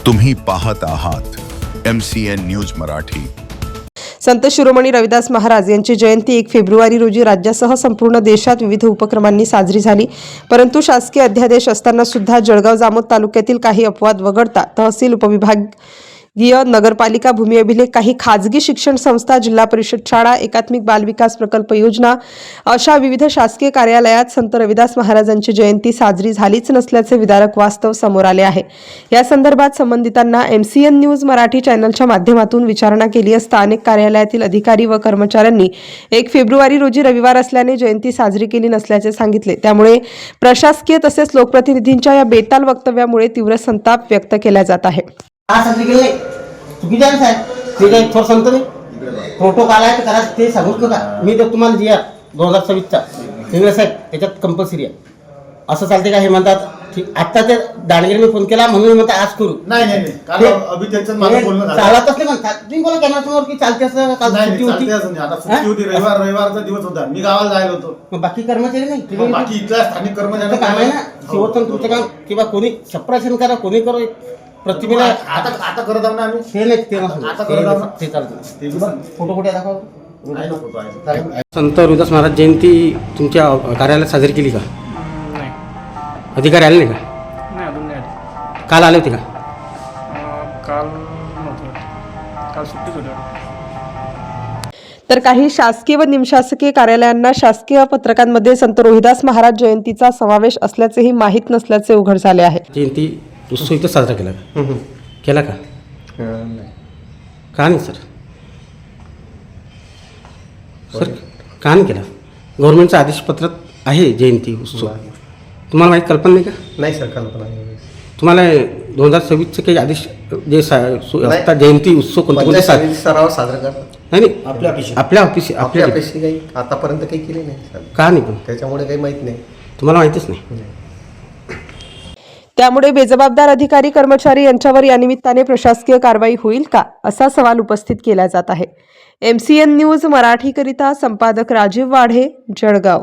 तुम्ही पाहत आहात MCN न्यूज मराठी। संत शिरोमणी रविदास महाराज यांची जयंती 1 फेब्रुवारी रोजी राज्यासह संपूर्ण देशात विविध उपक्रमांनी साजरी झाली। परंतु शासकीय अध्यादेश असताना सुद्धा जळगाव जामोद तालुक्यातील काही अपवाद वगळता तहसील, उपविभागीय, नगरपालिका, भूमी अभिलेख, काही खाजगी शिक्षण संस्था, जिल्हा परिषद शाळा, एकात्मिक बाल विकास प्रकल्प योजना अशा विविध शासकीय कार्यालयात संत रविदास महाराजांची जयंती साजरी झालीच नसल्याचे विदारक वास्तव समोर आले आहे। या संदर्भात संबंधितांना MCN न्यूज मराठी चॅनलच्या माध्यमातून विचारणा केली असता अनेक कार्यालयातील अधिकारी व कर्मचाऱ्यांनी 1 फेब्रुवारी रोजी रविवार असल्याने जयंती साजरी केली नसल्याचे सांगितले। त्यामुळे प्रशासकीय तसेच लोकप्रतिनिधींच्या या बेताल वक्तव्यामुळे तीव्र संताप व्यक्त केला जात आहे। चुकीचं आहे साहेब, ते काही थोडं सांगतो नाही, प्रोटोकॉल आहे तर करा, ते सांगूच नका। मी तर तुम्हाला जी 2026चा इंग्रज साहेब याच्यात कंपल्सरी आहे असं चालते का? हे म्हणतात की आता ते दांडगेने फोन केला म्हणून म्हणतात आज करू, नाही चालतच नाही म्हणतात। तुम्ही बोला कॅमेरा समोर की चालते असं, काल सुट्टी होती, आता सुट्टी होती, रविवारचा दिवस होता, मी गावाला जायला होतो। मग बाकी कर्मचारी नाही, बाकी इथल्या स्थानिक कर्मचारी काम आहे ना, शिवोत्तम तुमचं काम किंवा कोणी छप्राशन करा, कोणी करो, प्रतिमेला आता करत आहोत ना आम्ही, ते नाही, ते आता करत आहोत ना, ते चालतं। ते बी बघ, फोटो कुठे दाखवा? आहे ना फोटो आहे। संत रविदास महाराज जयंती तुमच्या कार्यालयात साजरी केली का? नाही अधिकारी आले नाही का? नाही अजून नाही आली। काल आले होते का? काल नव्हतं, काल सुट्टीच होती। तर काही शासकीय व निमशासकीय कार्यालयांना शासकीय पत्रकांमध्ये संत रविदास महाराज जयंतीचा समावेश असल्याचेही माहीत नसल्याचे उघड झाले आहे। जयंती उत्सव इथं साजरा केला का? केला का? का नाही सर? सर का नाही केला? गव्हर्नमेंटचं आदेशपत्र आहे जयंती उत्सव, तुम्हाला माहीत कल्पना नाही का? नाही सर, कल्पना नाही। तुम्हाला 2026चे काही आदेश जे असतात जयंती उत्सव कोणते सराव साजरा करतात नाही आपल्या आपल्या काही आतापर्यंत काही केले नाही सर, का नाही? पण त्याच्यामुळे काही माहित नाही, तुम्हाला माहितीच नाही। त्यामुळे बेजबाबदार अधिकारी, कर्मचारी यांच्यावर या निमित्ताने प्रशासकीय कारवाई होईल का, असा सवाल उपस्थित केला जात आहे। MCN न्यूज मराठीकरिता संपादक राजीव वाढे, जळगाव।